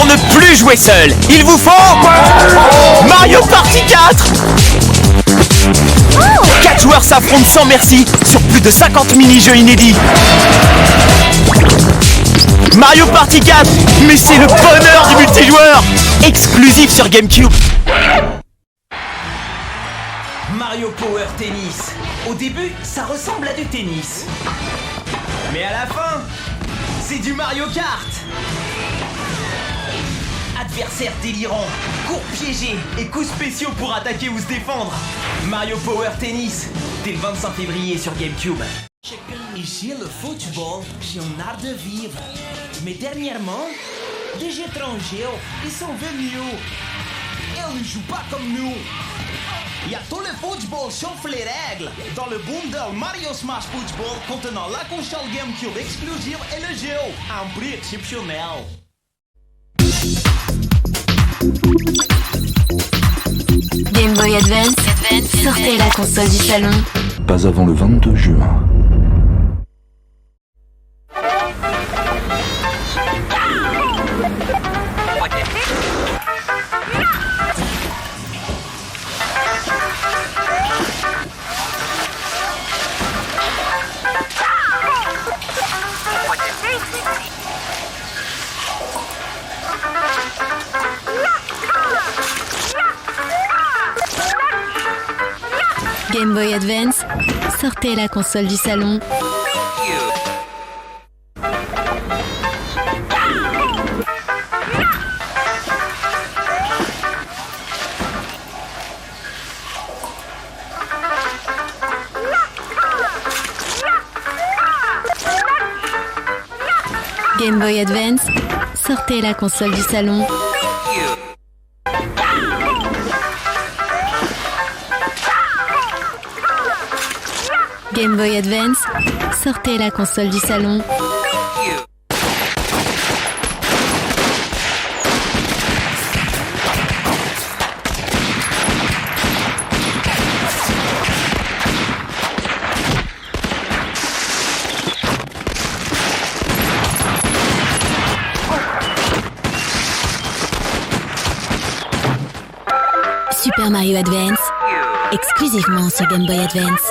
ne plus jouer seul. Il vous faut Mario Party 4. 4 joueurs s'affrontent sans merci sur plus de 50 mini-jeux inédits. Mario Party 4, mais c'est le bonheur du multijoueur. Exclusif sur GameCube. Mario Power Tennis. Au début, ça ressemble à du tennis. Mais à la fin, c'est du Mario Kart. Adversaires délirants, cours piégés et coups spéciaux pour attaquer ou se défendre. Mario Power Tennis, dès le 25 février sur GameCube. Ici, le football, c'est un art de vivre. Mais dernièrement, des étrangers, ils sont venus. Ils ne jouent pas comme nous. Il y a tout le football sauf les règles dans le bundle Mario Smash Football contenant la console GameCube exclusive et le jeu à un prix exceptionnel. Game Boy Advance, sortez la console du salon. Pas avant le 22 juin. Game Boy Advance, sortez la console du salon. Game Boy Advance, sortez la console du salon. Game Boy Advance, sortez la console du salon. Super Mario Advance, exclusivement sur Game Boy Advance.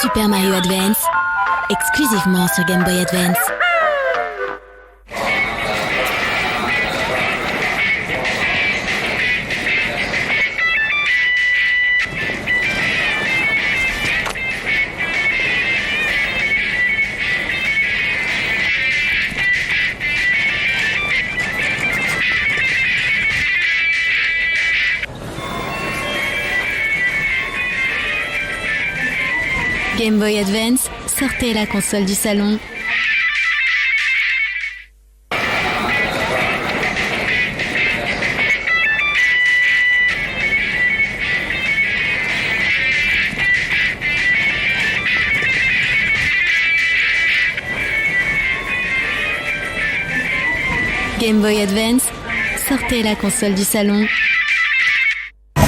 Super Mario Advance, exclusivement sur Game Boy Advance. Game Boy Advance, sortez la console du salon. Game Boy Advance, sortez la console du salon.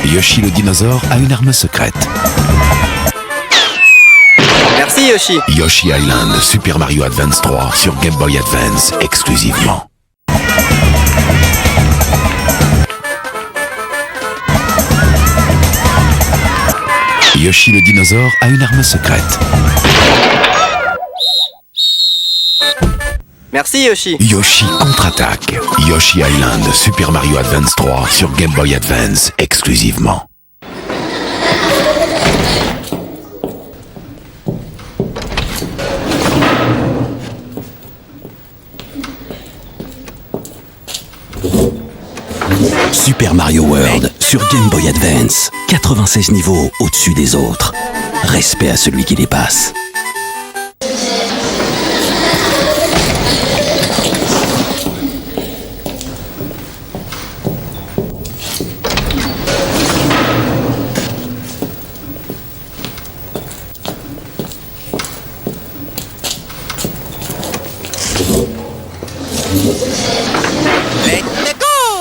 Yoshi le dinosaure a une arme secrète. Merci Yoshi. Yoshi Island Super Mario Advance 3 sur Game Boy Advance exclusivement. Yoshi le dinosaure a une arme secrète. Merci Yoshi. Yoshi contre-attaque. Yoshi Island Super Mario Advance 3 sur Game Boy Advance exclusivement. Super Mario World sur Game Boy Advance. 96 niveaux au-dessus des autres. Respect à celui qui les passe.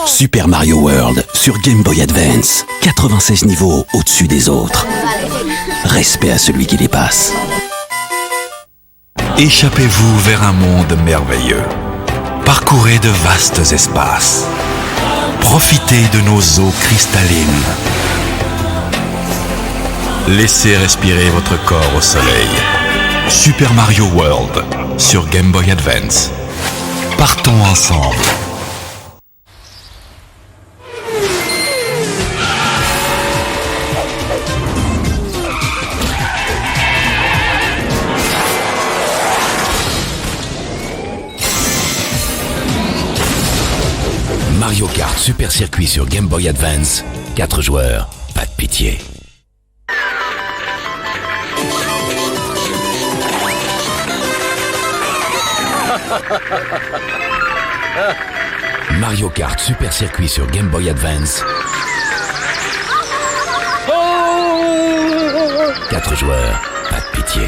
Super Mario World sur Game Boy Advance. 96 niveaux au-dessus des autres. Respect à celui qui les passe. Échappez-vous vers un monde merveilleux. Parcourez de vastes espaces. Profitez de nos eaux cristallines. Laissez respirer votre corps au soleil. Super Mario World sur Game Boy Advance. Partons ensemble. Mario Kart Super Circuit sur Game Boy Advance. 4 joueurs, pas de pitié. Mario Kart Super Circuit sur Game Boy Advance. 4 joueurs, pas de pitié.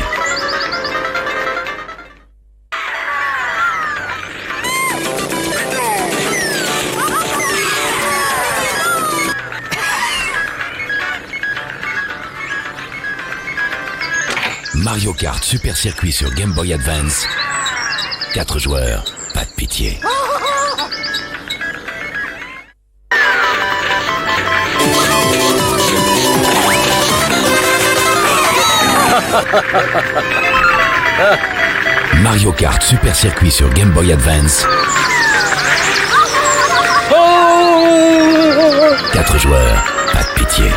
Mario Kart Super Circuit sur Game Boy Advance. 4 joueurs, pas de pitié. Mario Kart Super Circuit sur Game Boy Advance. 4 joueurs, pas de pitié.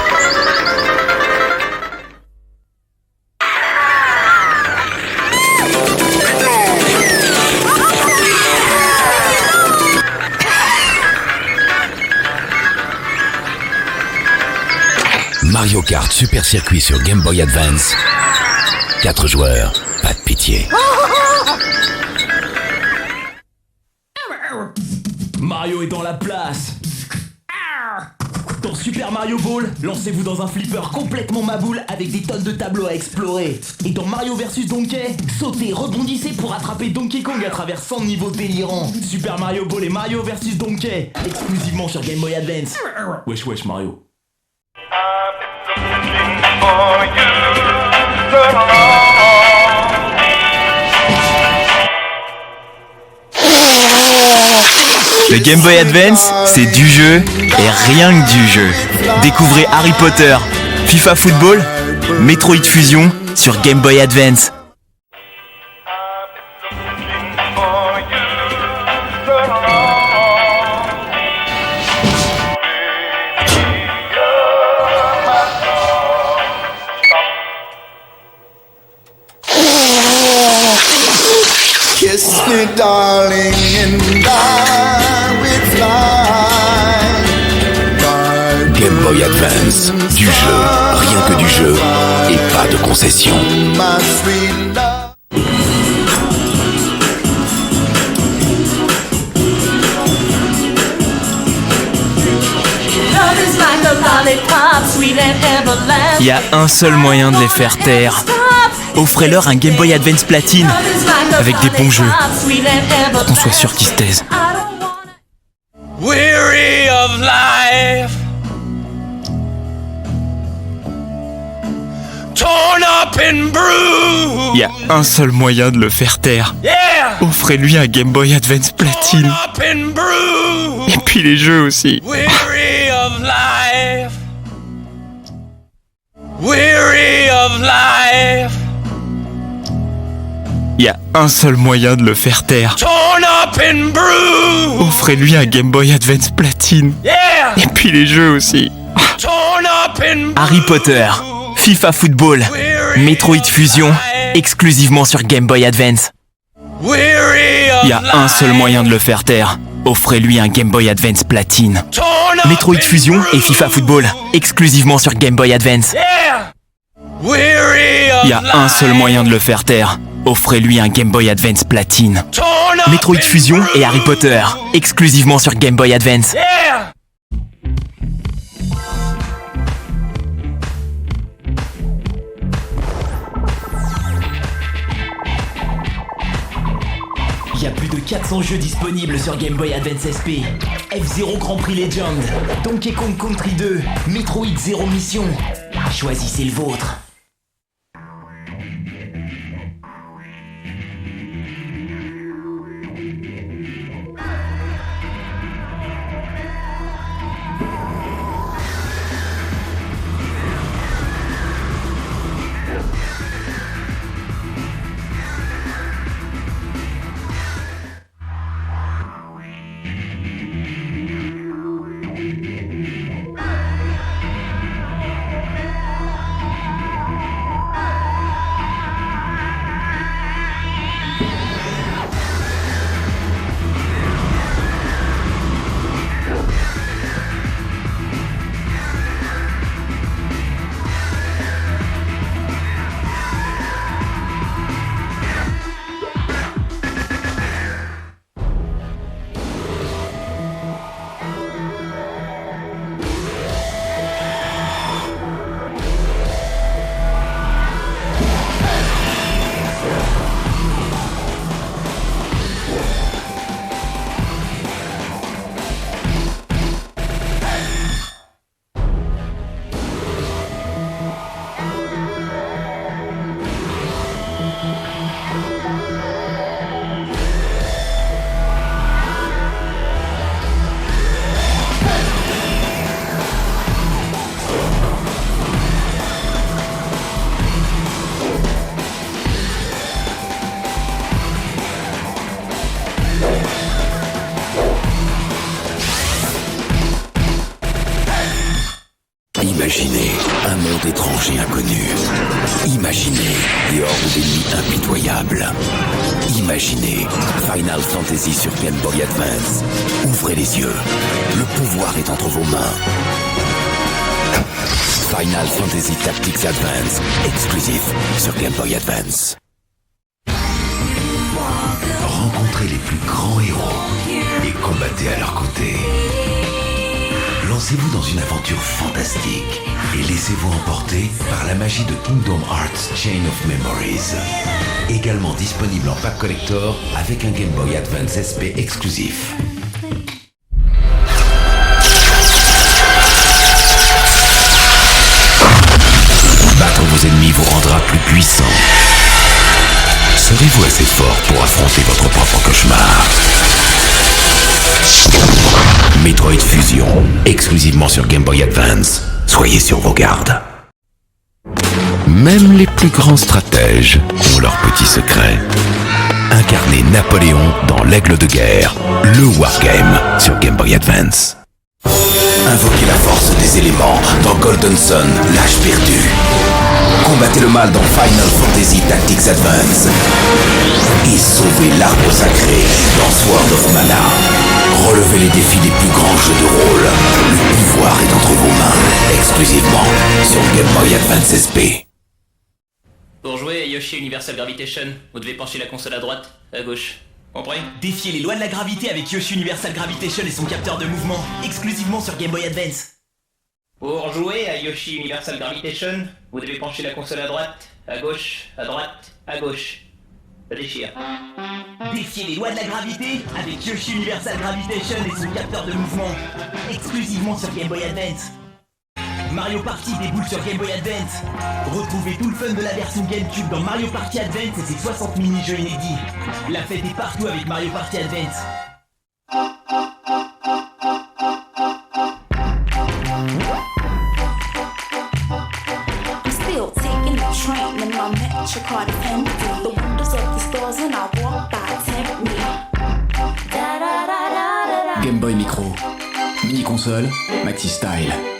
Mario Kart Super Circuit sur Game Boy Advance. 4 joueurs, pas de pitié. Mario est dans la place. Dans Super Mario Ball, lancez-vous dans un flipper complètement maboule avec des tonnes de tableaux à explorer. Et dans Mario vs Donkey, sautez, rebondissez pour attraper Donkey Kong à travers 100 niveaux délirants. Super Mario Ball et Mario vs Donkey, exclusivement sur Game Boy Advance. Wesh wesh Mario. Le Game Boy Advance, c'est du jeu et rien que du jeu. Découvrez Harry Potter, FIFA Football, Metroid Fusion sur Game Boy Advance. Kiss me, darling, and I will fly. Game Boy Advance, du jeu, rien que du jeu, et pas de concession. My sweet love. Il y a un seul moyen de les faire taire. Offrez-leur un Game Boy Advance Platine avec des bons jeux pour qu'on soit sûr qu'ils se taisent. Weary of life, torn up and bruised. Il y a un seul moyen de le faire taire. Yeah, Offrez-lui un Game Boy Advance Platine. up and bruised. Et puis les jeux aussi. Weary of life, weary of life, Il y a un seul moyen de le faire taire. torn up and bruised. Offrez-lui un Game Boy Advance Platine. Yeah, Et puis les jeux aussi. torn up and Harry Potter, FIFA Football, Metroid Fusion, exclusivement sur Game Boy Advance. weary of Il y a un seul moyen de le faire taire. Offrez-lui un Game Boy Advance Platine. torn up Metroid and Fusion et FIFA Football, exclusivement sur Game Boy Advance. Yeah, weary of Il y a un seul moyen de le faire taire. Offrez-lui un Game Boy Advance Platine. torn up Metroid and Fusion et Harry Potter, exclusivement sur Game Boy Advance. Yeah. Il y a plus de 400 jeux disponibles sur Game Boy Advance SP. F-Zero Grand Prix Legend, Donkey Kong Country 2, Metroid Zero Mission. Choisissez le vôtre. Imaginez un monde étrange et inconnu. Imaginez des hordes d'ennemis impitoyables. Imaginez Final Fantasy sur Game Boy Advance. Ouvrez les yeux. Le pouvoir est entre vos mains. Final Fantasy Tactics Advance, exclusif sur Game Boy Advance. Rencontrez les plus grands héros et combattez à leur côté. Lancez-vous dans une aventure fantastique et laissez-vous emporter par la magie de Kingdom Hearts Chain of Memories. Également disponible en pack collector avec un Game Boy Advance SP exclusif. Battre vos ennemis vous rendra plus puissant. Serez-vous assez fort pour affronter votre propre cauchemar? Metroid Fusion, exclusivement sur Game Boy Advance. Soyez sur vos gardes. Même les plus grands stratèges ont leurs petits secrets. Incarnez Napoléon dans l'Aigle de guerre, le Wargame sur Game Boy Advance. Invoquez la force des éléments dans Golden Sun, l'âge perdu. Combattez le mal dans Final Fantasy Tactics Advance. Et sauvez l'arbre sacré dans Sword of Mana. Relevez les défis des plus grands jeux de rôle. Le pouvoir est entre vos mains, exclusivement sur Game Boy Advance SP. Pour jouer à Yoshi Universal Gravitation, vous devez pencher la console à droite, à gauche. Compris? Défiez les lois de la gravité avec Yoshi Universal Gravitation et son capteur de mouvement, exclusivement sur Game Boy Advance. Pour jouer à Yoshi Universal Gravitation, vous devez pencher la console à droite, à gauche, à droite, à gauche. Ça déchire. Défiez les lois de la gravité avec Yoshi Universal Gravitation et son capteur de mouvement, exclusivement sur Game Boy Advance. Mario Party déboule sur Game Boy Advance. Retrouvez tout le fun de la version GameCube dans Mario Party Advance et ses 60 mini-jeux inédits. La fête est partout avec Mario Party Advance. Still taking the train in my MetroCard Fendi. The windows of the stores and I walk by tempt me. Game Boy Micro, mini console, maxi style.